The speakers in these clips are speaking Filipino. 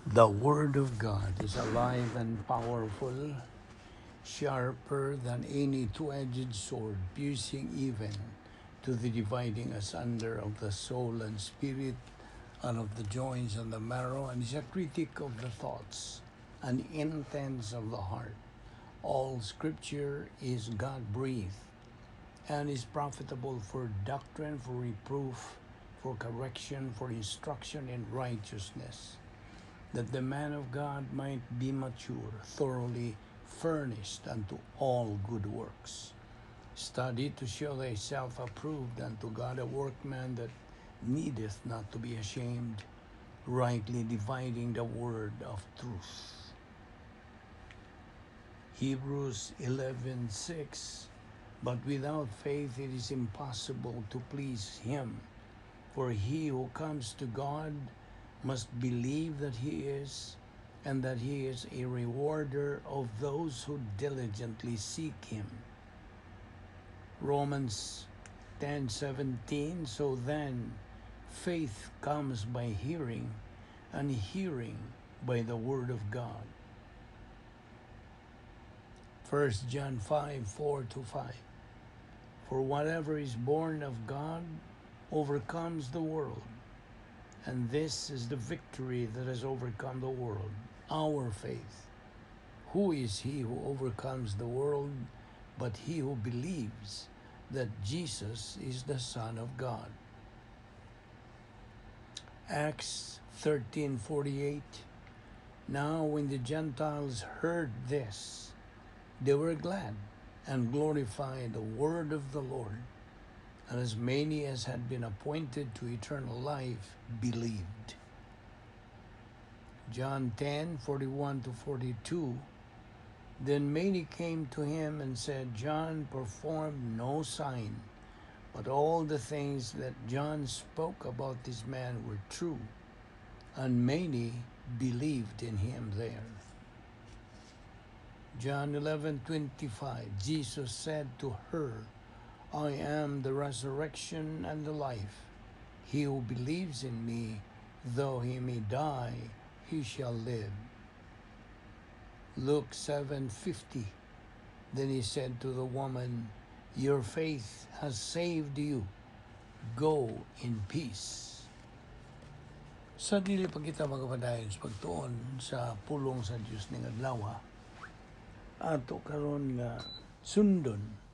The Word of God is alive and powerful, sharper than any two-edged sword, piercing even to the dividing asunder of the soul and spirit, and of the joints and the marrow, and is a critic of the thoughts and intents of the heart. All Scripture is God-breathed and is profitable for doctrine, for reproof, for correction, for instruction in righteousness, that the man of God might be mature, thoroughly furnished unto all good works. Study to show thyself approved unto God, a workman that needeth not to be ashamed, rightly dividing the word of truth. Hebrews 11:6. But without faith it is impossible to please him. For he who comes to God must believe that he is, and that he is a rewarder of those who diligently seek him. Romans 10:17. So then, faith comes by hearing, and hearing by the word of God. 1 John 5:4-5. For whatever is born of God overcomes the world. And this is the victory that has overcome the world, our faith. Who is he who overcomes the world but he who believes that Jesus is the Son of God? Acts 13:48. Now when the Gentiles heard this, they were glad and glorified the word of the Lord. And as many as had been appointed to eternal life believed. John 10:41-42. Then many came to him and said, John performed no sign, but all the things that John spoke about this man were true, and many believed in him there. John 11:25. Jesus said to her, I am the resurrection and the life. He who believes in me, though he may die, he shall live. Luke 7:50. Then he said to the woman, your faith has saved you. Go in peace. Sa dili pa kita magpadayon sa pagtuon sa pulong sa Dios ning adlaw, ato karon nga sundon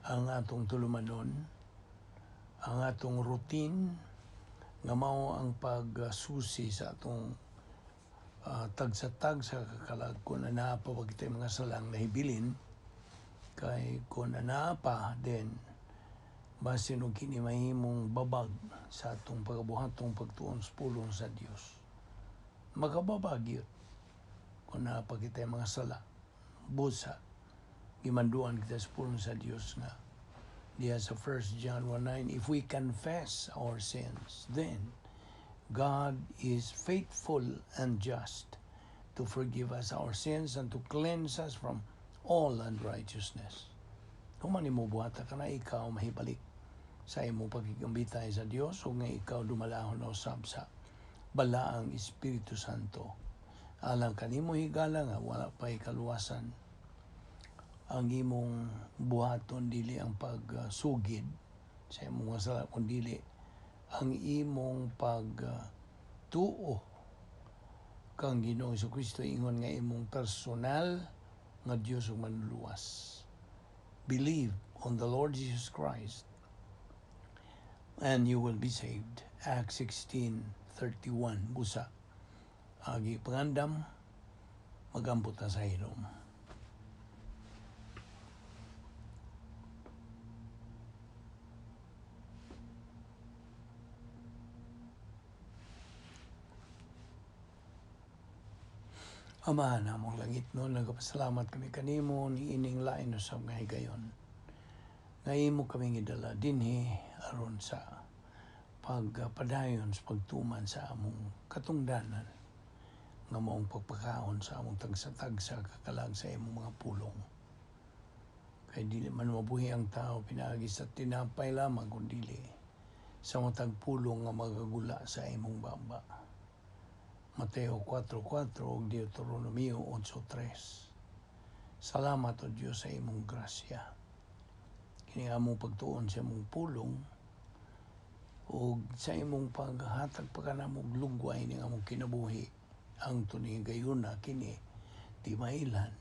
ang atong tulumanon, ang atong routine, nga mao ang pagsusi sa atong tag sa kakalag kung anaa pa kita mga salang nahibilin, kay kung anaa pa din basin og kini mahimong babag sa atong pagabuhatong pagtuon sa pulong sa Dios. Makababag yun kung anaa pa kita mga sala, busa, gimanduan kita sa pulong sa Dios nga diya sa 1 John 1:9, if we confess our sins, then God is faithful and just to forgive us our sins and to cleanse us from all unrighteousness. Kung man mo buhata ka na ikaw mahibalik sa imong pagkikambitay sa Dios o nga ikaw dumalahon na usab sa balaang Espiritu Santo. Alang kanimo higala nga wala pa'y kaluwasan, ang imong buhaton dili ang pagsugid sa imong mga sala, kundi ang imong pagtuo kang Ginoong Jesucristo, ingon nga imong personal nga Dios ug manluluwas. Believe on the Lord Jesus Christ and you will be saved. Acts 16:31. Busa agi pangandam magambot na sa hilom. Ama namong langit no, nagapasalamat kami kanimo ni ining lain usab nga higayon. Nga imo kami gidala dinhi aron sa pagpadayon sa pagtuman sa among katungdanan nga maong pagpakaon sa among tagsa-tagsa kakalag sa imong mga pulong. Kay dili man mabuhi ang tao pinaagi sa tinapay lamang kundi sa matag pulong nga magagula sa imong baba. Mateo 4:4 ug Deuteronomio 8:3. Salamat o Dios sa imong grasya. Kini among pagtuon sa imong pulong ug sa imong paghatag pa kanamong lugway ning among kinabuhi ang tuning gayuna kini di mailan.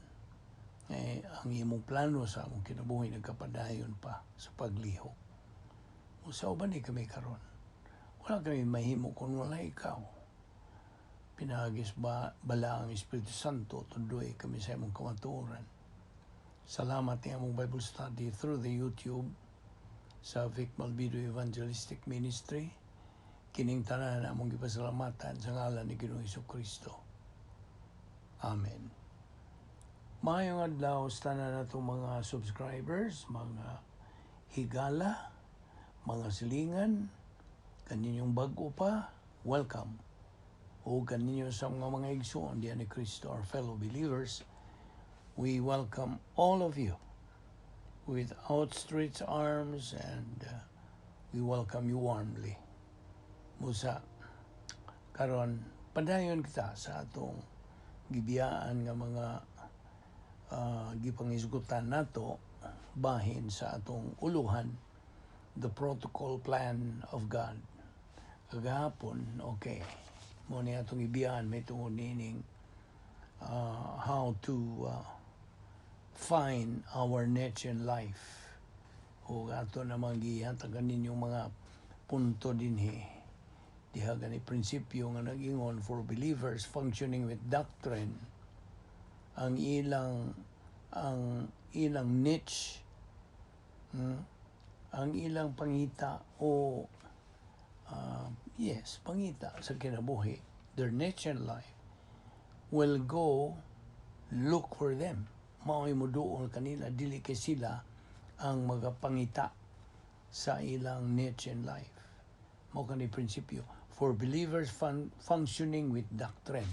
Ang imong plano sa among kinabuhi nagkapadayon pa sa paglihok. Usaw ba ni kami karon? Wala kami mahimo kung wala ikaw. Pinagis ba bala ang Espiritu Santo tundoy kami sa imong kamatuoran. Salamat ni among Bible study through the YouTube sa Balbido Evangelistic Ministry. Kining tanan among gipasalamatan sa ngalan ni Ginoong Hesukristo. Amen. Maayong adlaw sa tanan natong mga subscribers, mga higala, mga silingan, kaninyong bag-o pa, welcome. O kaninyo sa mga igsoon diyan ni Kristo, our fellow believers, we welcome all of you with outstretched arms and we welcome you warmly. Musa, karon padayon kita sa atong gibiyaan nga mga gipangisgutan nato bahin sa atong uluhan, the protocol plan of God. Kagahapon, okay, mo ni atong ibiyan may tungod nining how to find our niche in life. O ato namang gihantagan ninyong mga punto dinhi. Diha gani prinsipyo nga nag-ingon for believers functioning with doctrine. Ang ilang niche, ang ilang pangita o pangita sa kinabuhi, their niche in life, will go look for them. Mao'y muduol kanila, dili kay sila ang magapangita sa ilang niche in life. Mao kani prinsipyo for believers functioning with doctrine.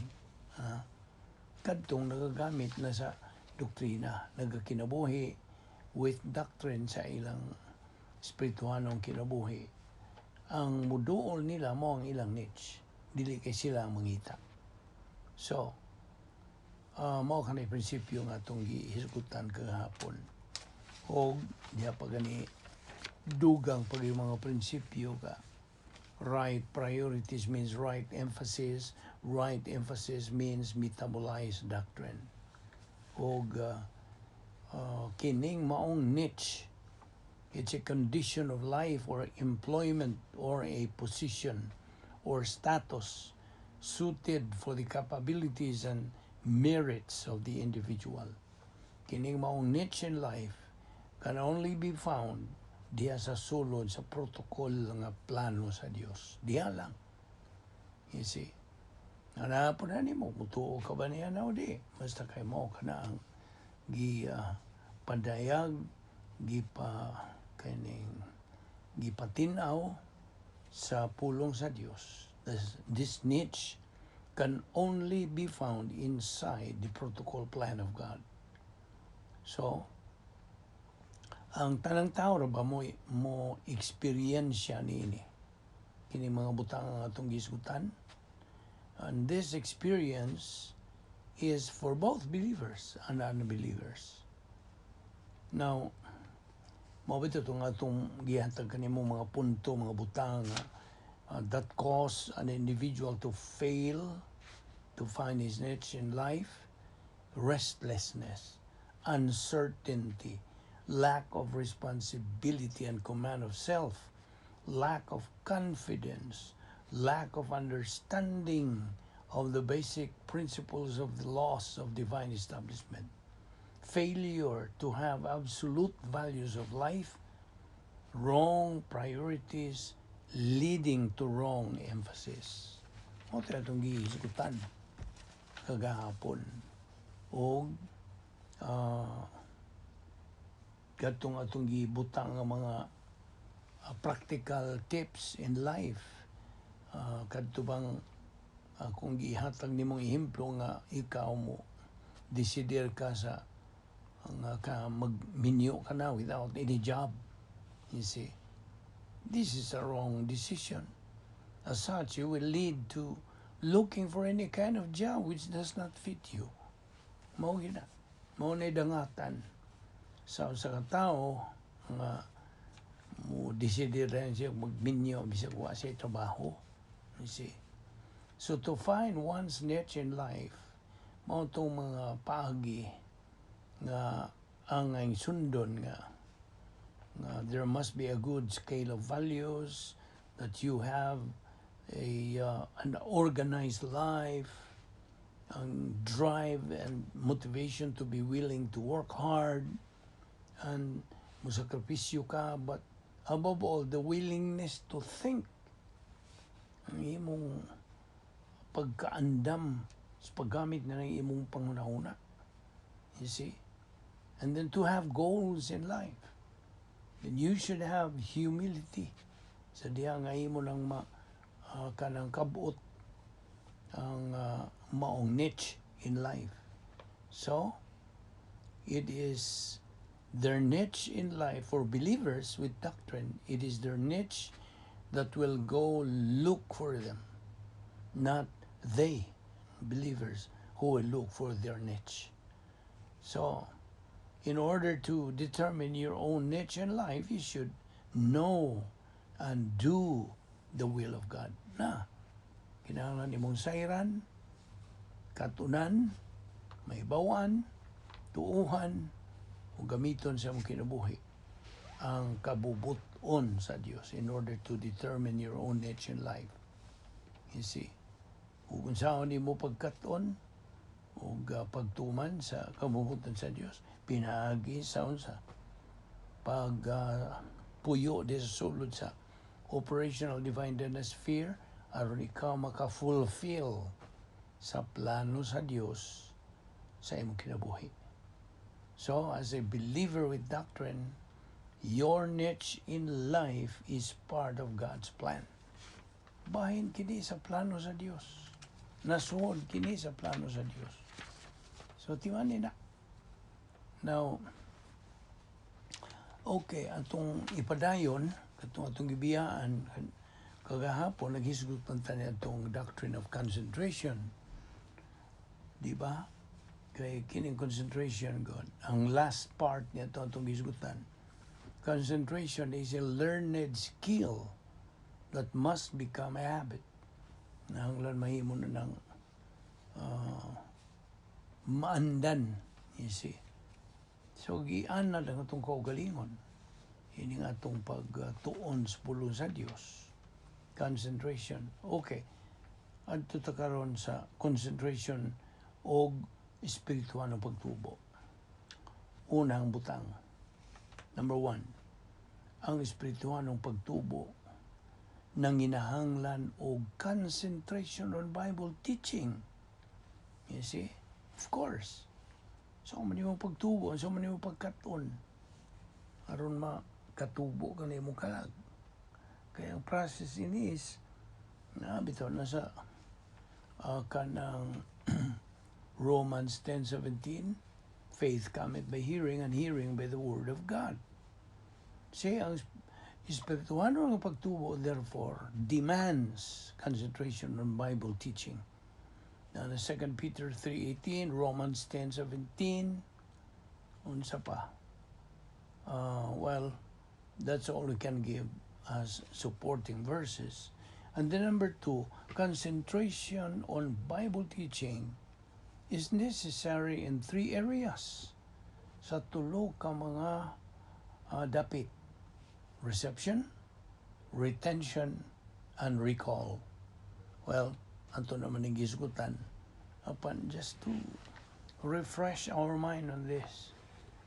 Kadtong nagagamit na sa doktrina, nagakinabuhi with doctrine sa ilang espirituhanong kinabuhi. Ang muduol nila mo ang ilang niche, dili kay sila ang mangita. So, mao kanay prinsipyo nga atong gihisgutan kagahapon. O diha pa gani dugang pag yung mga prinsipyo ka. Right priorities means right emphasis. Right emphasis means metabolized doctrine. O kining maong niche, it's a condition of life or employment or a position or status suited for the capabilities and merits of the individual. Kining maong niche in life can only be found diha sa sulod sa protocol nga plano sa Dios. Diha lang. You see? Hanapon na nimo, mutuo ka ba niya na o di? Basta kay mo ka na ang padayag, gipatinaw sa pulong sa Dios. This niche can only be found inside the protocol plan of God. So, ang tanang tao ba mo experience niini kini mga butang ang atong gisgutan, and this experience is for both believers and unbelievers. Now, mabito itong atong gihantag kanimo mga punto, mga butang that cause an individual to fail to find his niche in life: restlessness, uncertainty, lack of responsibility and command of self, lack of confidence, lack of understanding of the basic principles of the laws of divine establishment, failure to have absolute values of life, wrong priorities leading to wrong emphasis. O itong gihisgutan kagahapon. O katong atong gibutang nga mga practical tips in life. Kadto bang kung gihatag nimong ehemplo nga ikaw mo desider ka sa nga magminyo ka na without any job. You see, this is a wrong decision. As such, you will lead to looking for any kind of job which does not fit you. Mao gina. Mao na dangatan sa tao nga mo decide rin siya magminyo bisag wa siya trabaho. You see. So to find one's niche in life, mao tong mga paagi nga ang sundon nga there must be a good scale of values, that you have an organized life, drive and motivation to be willing to work hard, and musakripisyo ka, but above all, the willingness to think. Ang imong pagkaandam sa paggamit na ng imong pangunahuna. You see? And then to have goals in life. Then you should have humility. Sa diha nga imo lang kanang kabot ang maong niche in life. So, it is their niche in life for believers with doctrine. It is their niche that will go look for them, not they, believers, who will look for their niche. So, in order to determine your own niche in life, you should know and do the will of God. Na, kinahanglan imong sayran, katunan, maibawan, tuuhan, o gamiton sa imong kinabuhi ang kabubuton sa Dios in order to determine your own niche in life. You see, kung saan nimo pagkaton o pagtuman sa kabubuton sa Dios, pinaagi sa unsa puyo di sa sulod sa operational divine sphere aron ikaw maka-fulfill sa plano sa Dios sa imong kinabuhi. So, as a believer with doctrine, your niche in life is part of God's plan. Bahin kini sa plano sa Dios. Nasuod kini sa plano sa Dios. So, tiwani na. Now, okay, atong ipadayon, atong gibiyaan, kagahapon, naghisgutan tayo atong doctrine of concentration. Di ba? Kaya kining concentration, God. Ang last part niya atong gisgutan. Concentration is a learned skill that must become a habit. Nahanglan mahimo na ng maandan, you see. So, gian na lang itong kaugalingon. Ini nga itong pagtuon sa pulong sa Diyos. Concentration. Okay. Adto ta karon sa concentration o espiritual ng pagtubo. Unang butang. Number 1. Ang espiritual ng pagtubo nanginahanglan o concentration on Bible teaching. You see? Of course. So, man yung pagtubo, so man yung pagkaton. Aron makatubo ka na yung kalag. Kaya ang process ini is, bitaw na sa kanang Romans 10:17, faith cometh by hearing, and hearing by the word of God. Siya ang espiritual ng pagtubo, therefore, demands concentration on Bible teaching. Now, 2 Peter 3:18, Romans 10:17, unsa pa? Well, that's all we can give as supporting verses. And then number 2, concentration on Bible teaching is necessary in 3 areas. Sa tulo ka mga dapit. Reception, retention, and recall. Well, anto naman ang gisgutan upon just to refresh our mind on this.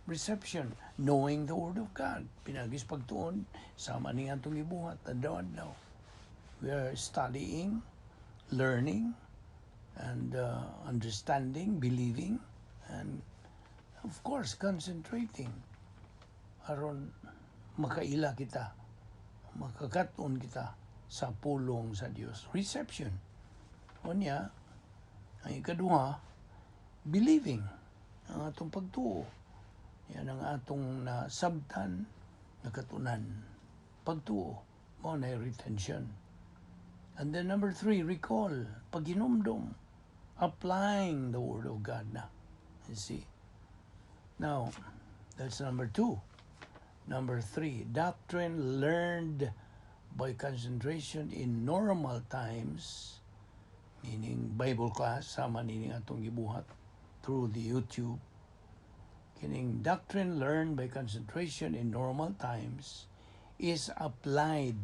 Reception, knowing the Word of God. Pinagis pagtuon, sama ni atong ibuhat, adlaw-adlaw. We are studying, learning, and understanding, believing, and of course, concentrating. Aron makaila kita, makakaton kita sa pulong sa Dios. Reception. O niya, ang ikaduha, believing, ang atong pagtuo. Yan ang atong nasabtan, nakatunan. Pagtuo, mo na retention. And then number 3, recall, paghinumdum, applying the Word of God na. You see? Now, that's number 2. Number 3, doctrine learned by concentration in normal times, meaning Bible class, sama nining atong gibuhat through the YouTube. Kining doctrine learned by concentration in normal times is applied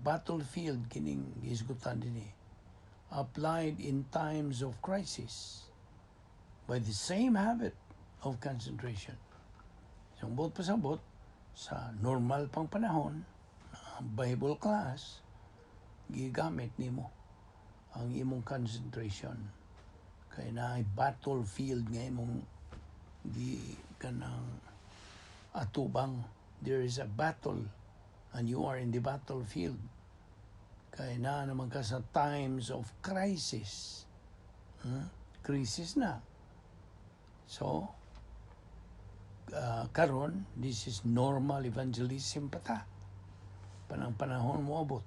battlefield kining gisgutan din applied in times of crisis by the same habit of concentration. Sumbot pasabot sa normal pang panahon, Bible class, gigamit nimo ang imong concentration. Kaya na battlefield nga imong di kanang atubang. There is a battle and you are in the battlefield. Kaya na naman ka sa times of crisis. Crisis na. So, karon, this is normal evangelism pata. Panahon mo abot.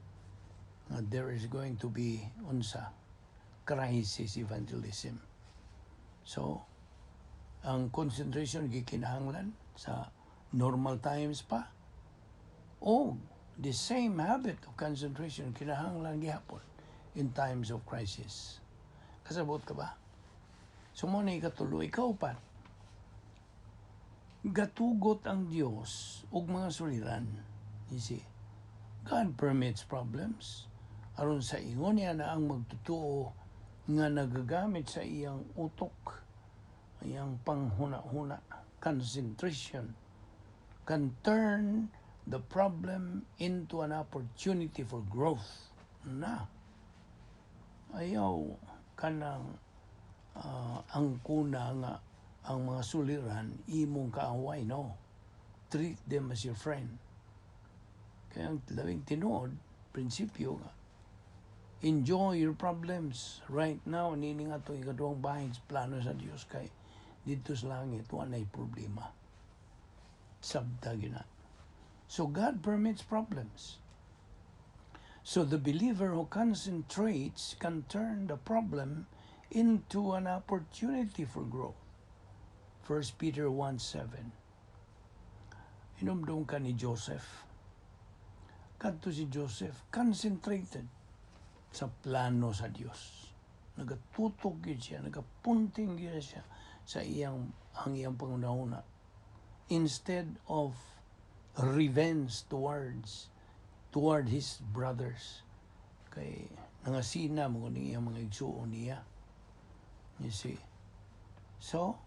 There is going to be unsa crisis evangelism. So, ang concentration gikinahanglan sa normal times pa. The same habit of concentration kinahanglan gihapon in times of crisis. Kasabot ka ba? So mo na ikatuloy, ikaw pa. Gatugot ang Diyos ug mga suliran. You see, God permits problems. Aron sa ingon niya na ang magtutuo nga nagagamit sa iyang utok, iyang panghuna-huna, concentration, can turn the problem into an opportunity for growth. Na, ayaw kanang ang kuna nga ang mga suliran imong kaaway, no? Treat them as your friend. Kaya ang labing tinuod, prinsipyo nga, enjoy your problems right now. Nining ato ikaduhang bahin sa plano sa Dios kay dito sa langit walay problema. Sabta gina. So God permits problems. So the believer who concentrates can turn the problem into an opportunity for growth. 1 Peter 1:7. Hinumdum ka ni Joseph. Kadto si Joseph, concentrated sa plano sa Dios. Nagatutok yun siya, nagapunting yun siya sa ang iyang pangunahuna. Instead of revenge toward his brothers. Kay nangasina mo ni iyang mga igsuon niya. You see? So,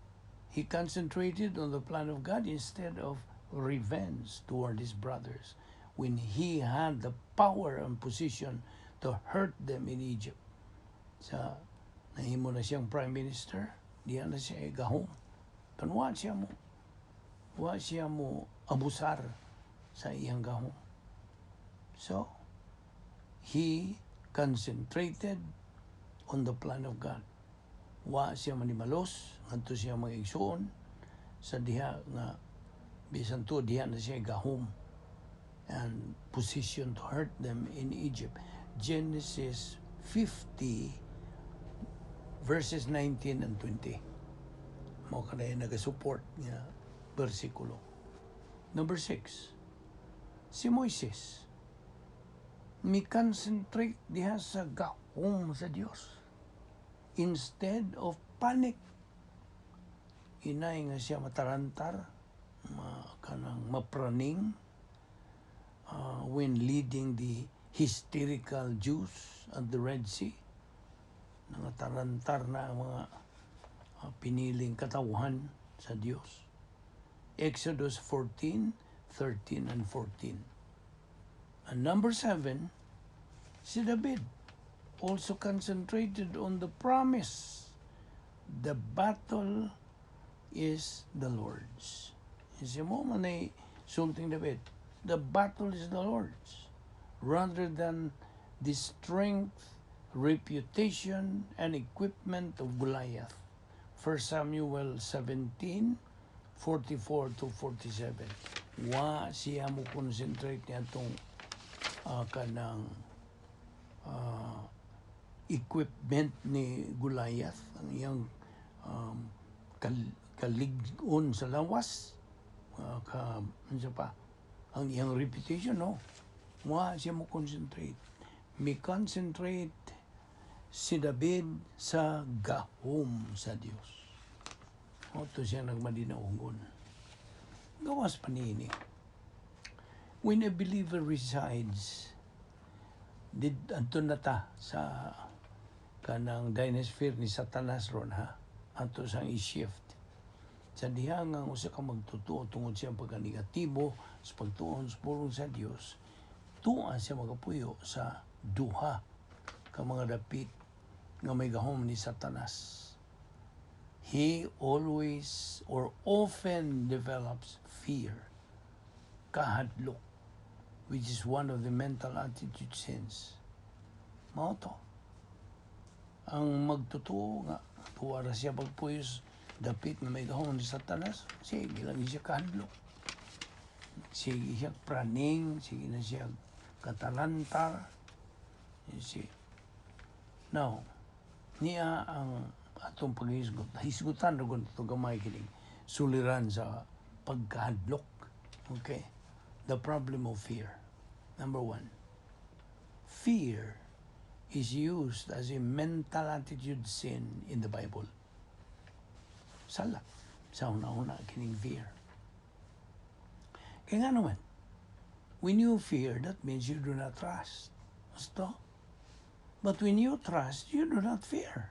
he concentrated on the plan of God instead of revenge toward his brothers when he had the power and position to hurt them in Egypt. Sa nahimo na siyang prime minister, diyan na siya gahom. Kanwa siya mo abusar sa iyang gahom. So, he concentrated on the plan of God. Wa siya manimalos, ngadto siya mga igsuon sa diha nga bisan to diha na siya gahom and position to hurt them in Egypt. Genesis 50 verses 19 and 20. Mao kanay naga-support nga bersikulo. Number 6. Si Moises mi-concentrate diha sa gahom sa Dios instead of panic. Inay nga siya matarantar, kanang mapraning when leading the hysterical Jews at the Red Sea. Nangatarantar na ang mga piniling katawhan sa Dios. Exodus 14:13 and 14. And number 7, si David also concentrated on the promise. The battle is the Lord's. Kasi mo man ay sulting David, the battle is the Lord's. Rather than the strength, reputation, and equipment of Goliath. 1 Samuel 17:44-47. Wa siya mo concentrate niya itong kanang equipment ni Goliath, ang iyang kaligon sa lawas, ano pa, ang iyang reputation, no? Siya mo concentrate. May concentrate si David sa gahom sa Dios. Ito siya nagmadinaungon. Gawas pa niini. When a believer resides, adto na ta sa kanang dinosphere ni Satanas ron, ha? Ato sang i-shift. Sa diha nga usa ka magtutuo tungod siya pagka-negatibo sa pagtuon sa pulong sa Dios, tuwa siya magapuyo sa duha ka mga dapit nga may gahom ni Satanas. He always or often develops fear, kahadlok, which is one of the mental attitude sins. Mao to. Ang magtutuo nga, tuwa ra siya pagpuyos dapit na may gahom ni Satanas, sige lang siya kahadlok. Sige siya praning, sige na siya katalantar. You see. Now, niya ang atong paghisgutan ron ito gamay kining suliran sa pagkahadlok. Okay? The problem of fear. Number 1, fear is used as a mental attitude sin in the Bible. Sala. Sa una-una kining fear. Kaya nga naman, when you fear, that means you do not trust. Basta. But when you trust, you do not fear.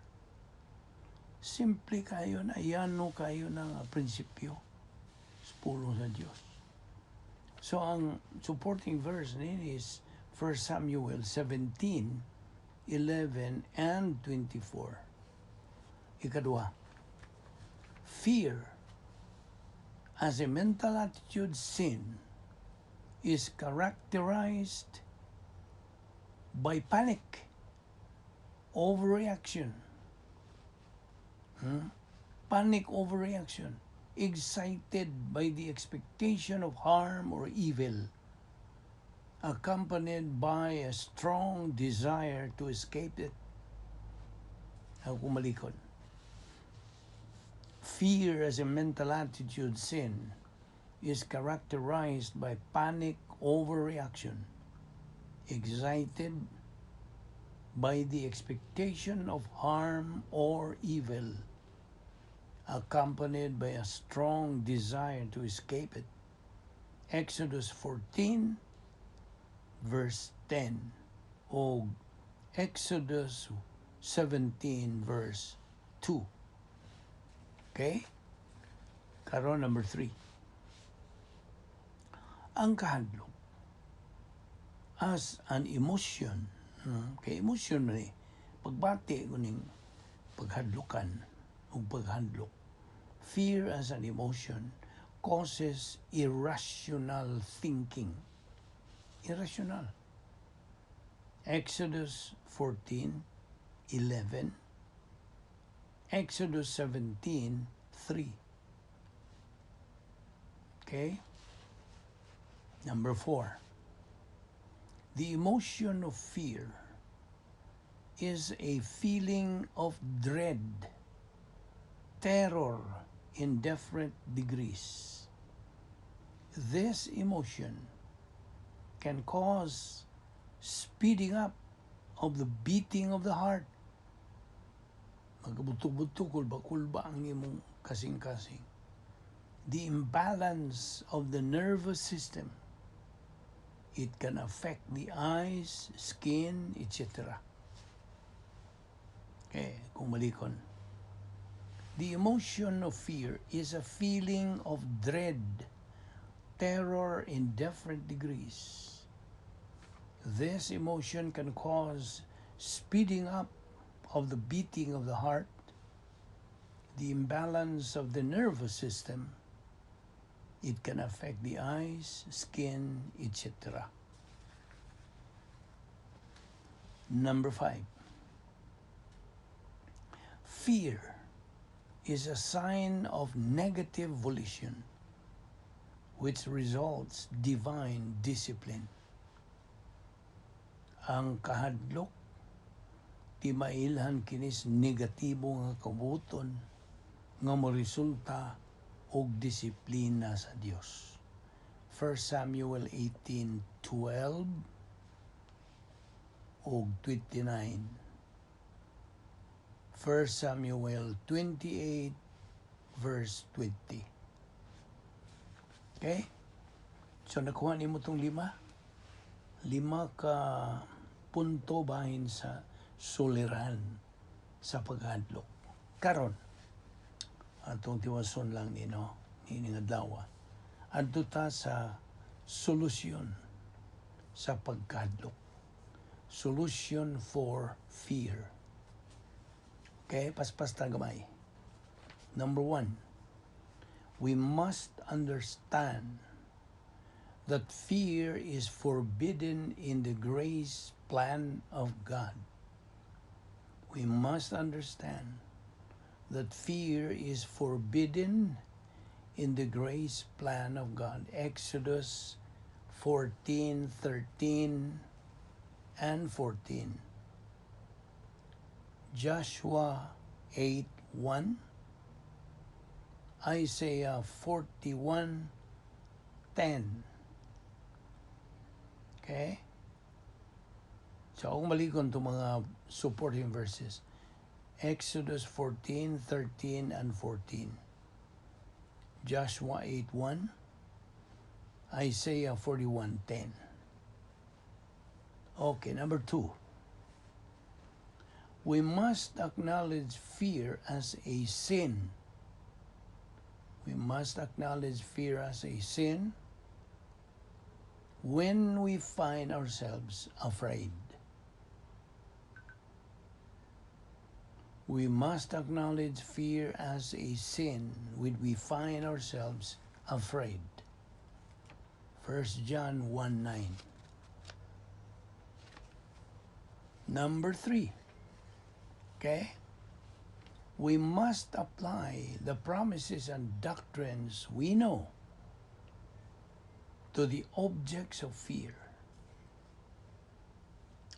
Simple kayo na, ayano kayo ng prinsipyo sa pulong sa Diyos. So, ang supporting verse nini is 1 Samuel 17, 11, and 24. Ikadua, fear as a mental attitude sin is characterized by panic, overreaction. Panic overreaction, excited by the expectation of harm or evil, accompanied by a strong desire to escape it. Ako malikon. Fear as a mental attitude sin is characterized by panic overreaction, excited by the expectation of harm or evil, accompanied by a strong desire to escape it. Exodus 14, verse 10, o Exodus 17, verse 2. Okay? Karon number 3. Ang kahadlok as an emotion, kay emotion man pagbati kuning paghadlukan o paghandlok. Fear as an emotion causes irrational thinking. Irrational. Exodus 14, 11. Exodus 17, 3. Okay? Number 4. The emotion of fear is a feeling of dread, terror in different degrees. This emotion can cause speeding up of the beating of the heart. Magbuto-buto, kulba-kulba ang imong kasing-kasing. The imbalance of the nervous system. It can affect the eyes, skin, etc. Okay, kung malikon. The emotion of fear is a feeling of dread, terror in different degrees. This emotion can cause speeding up of the beating of the heart, the imbalance of the nervous system. It can affect the eyes, skin, etc. Number 5. Fear is a sign of negative volition, which results divine discipline. Ang kahadlok di mailhan kinis negatibo nga kabuton nga moresulta og disiplina sa Dios. 1 Samuel 18:12 og 29. 1 Samuel 28 verse 20. Okay? So nakuha nimo tong lima ka punto bahin sa suliran sa paghadlok. Karon atong tiwason lang ni adlaw. Adto ta sa solusyon sa pagkadlok. Solution for fear. Okay, paspas ta gamay. Number 1, we must understand that fear is forbidden in the grace plan of God. We must understand that fear is forbidden in the grace plan of God. Exodus 14:13 and 14. Joshua 8:1. Isaiah 41:10. Okay? So, akong malikon itong mga supporting verses. Exodus 14:13 and 14. Joshua 8:1. Isaiah 41:10. Okay, number 2. We must acknowledge fear as a sin. We must acknowledge fear as a sin when we find ourselves afraid. We must acknowledge fear as a sin when we find ourselves afraid. 1 John 1:9. Number 3. Okay? We must apply the promises and doctrines we know to the objects of fear.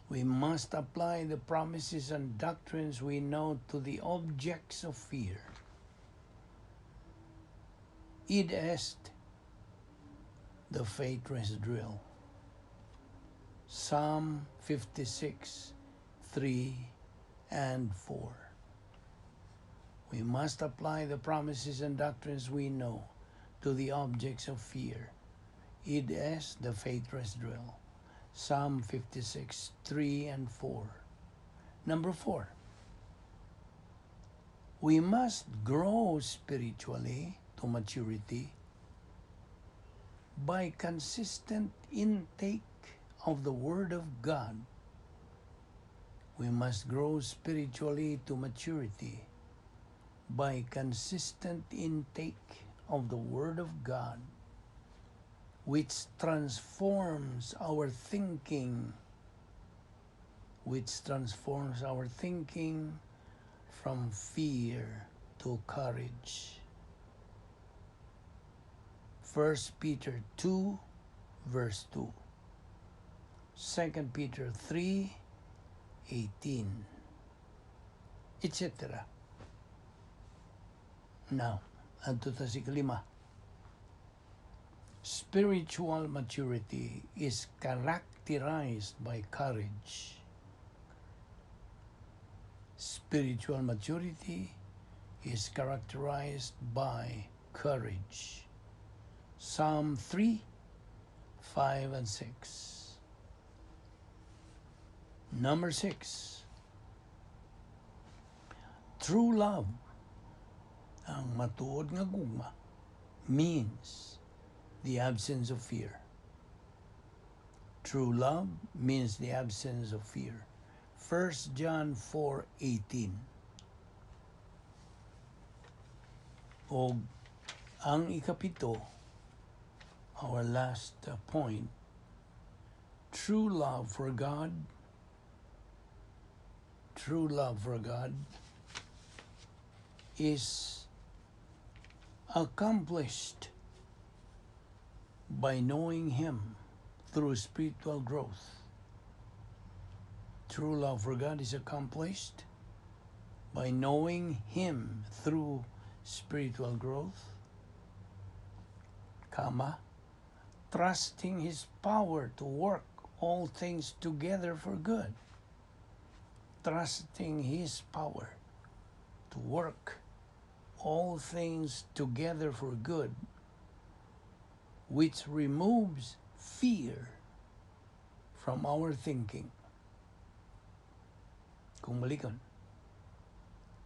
We must apply the promises and doctrines we know to the objects of fear. Id est the faith rest drill. Psalm 56:3 and 4. We must apply the promises and doctrines we know to the objects of fear. Id est the faith rest drill. Psalm 56:3 and 4. Number 4. We must grow spiritually to maturity by consistent intake of the Word of God. We must grow spiritually to maturity by consistent intake of the Word of God, which transforms our thinking, from fear to courage. 1 Peter 2, verse 2. 2 Peter 3:18, etc. Now, adto ta si kalima. Spiritual maturity is characterized by courage. Spiritual maturity is characterized by courage. Psalm 3:5 and 6. Number 6. True love, ang matuod nga gugma, means the absence of fear. True love means the absence of fear. 1 John 4:18. O ang ikapito, our last point, true love for God is accomplished by knowing Him through spiritual growth. True love for God is accomplished by knowing Him through spiritual growth, trusting His power to work all things together for good. Trusting His power to work all things together for good, which removes fear from our thinking. Kung balikan,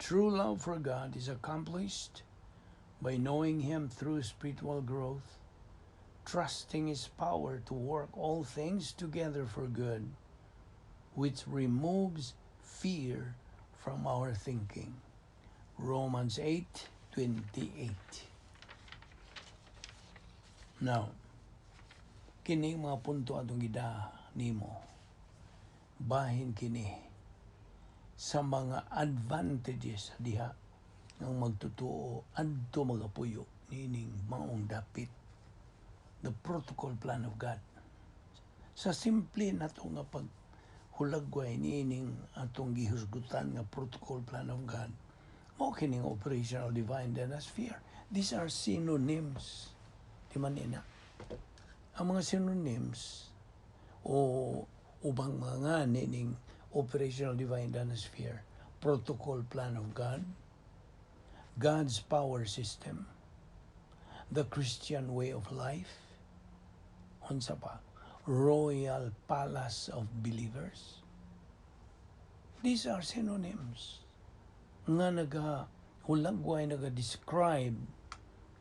true love for God is accomplished by knowing Him through spiritual growth, trusting His power to work all things together for good, which removes fear from our thinking. Romans 8:28. Now, kini mga punto atong gida nimo, bahin kini sa mga advantages diha ng magtutuo adto magapuyo nining maong dapit, the protocol plan of God. Sa simple nato nga paghulagway nining atong gihusgutan nga protocol plan of God, mao kining operational divine sphere. These are synonyms. Di man ina. Ang mga synonyms o ubang mga nining operational divine sphere, protocol plan of God, God's power system, the Christian way of life, unsa pa, royal palace of believers. These are synonyms nga hulagway naga-describe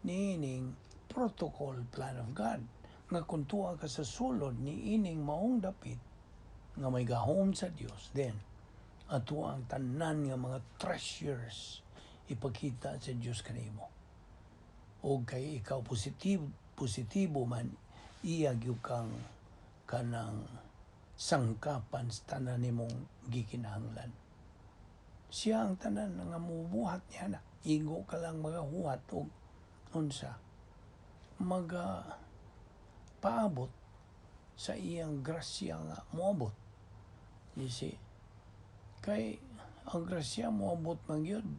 nining protocol plan of God, nga kung tuwa ka sa sulod ni ining maong dapit nga may gahom sa Dios, then ato ang tanan nga mga treasures ipakita sa Dios kanimo. O kay ikaw positibo man, iya gyud kang kanang sangkapan sa tanan nimong gikinahanglan. Siya ang tanan nga mubuhat niya na. Igo ka lang magahuhat o unsa paabot sa iyang grasya nga moabot. You see, kay ang grasya moabot man gyud,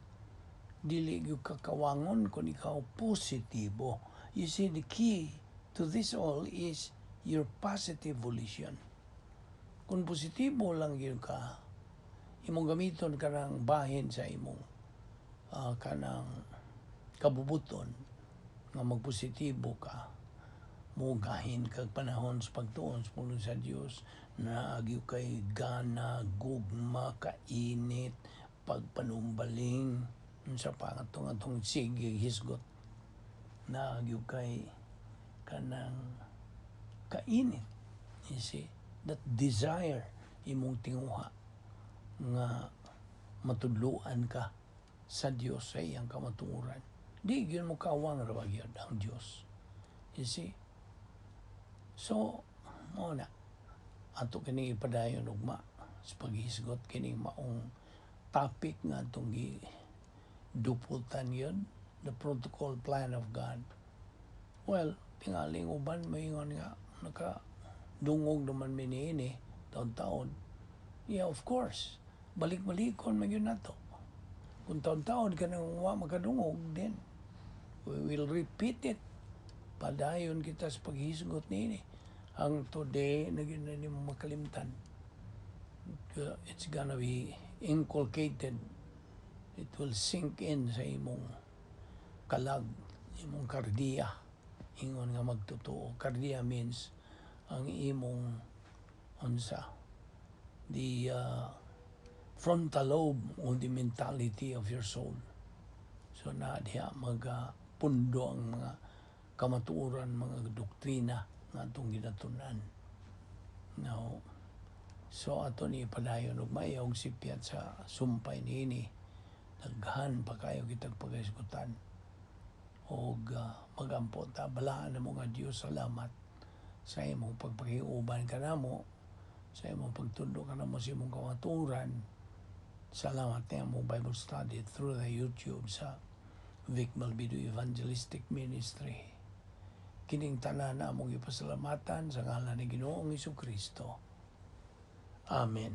dili gyud kakawangon kung ikaw positibo. You see, the key to this all is your positive volition. Kung positibo lang gyud ka, imong gamiton ka ng bahin sa imong kanang kabubuton nga magpositibo ka, mugahin kag panahon sa pagtuon sa pulong sa Dios, na agyo kay gana, gugma, kainit, pagpanumbaling, sa pangatong sige hisgot, na agyo kay kanang kainit. You see, that desire imong tinguha nga matudluan ka sa Dios sa iyang kamatuoran. Di yun mo kawang rabagyod ang Dios. You see? So, mo na, ato kining ipadayon ugma sa paghisgot kining maong topic nga atong giduputan yun, the protocol plan of God. Well, tingaling uban maingon nga nakadungog naman miniini taon-taon. Yeah, of course. Balik-balikon man yun nato. Kung taon-taon ka nang makadungog, then we will repeat it. Padayon kita sa paghisgot nini. Ang today, nagyan na mo makalimtan. It's gonna be inculcated. It will sink in sa imong kalag, imong kardiya. Ingon nga magtotoo. Kardiya means ang imong the frontal lobe o the mentality of your soul. So na diha pundo ang mga kamatuoran, mga doktrina nga atong ginatunan. Now, so ato ni padayon og mayong sipyat sa sumpay niini, daghan pa kayo kitag pagahisgutan og magampo ta balaan mo nga Dios, salamat sa imong pagpakiuban kanamo, sa imong pagtundo kanamo sa imong kamatuoran. Salamat na mo Bible study through the YouTube sa Balbido Evangelistic Ministry. Kining tanan na among ipasalamatan sa ngalan ni Ginoong Hesukristo. Amen.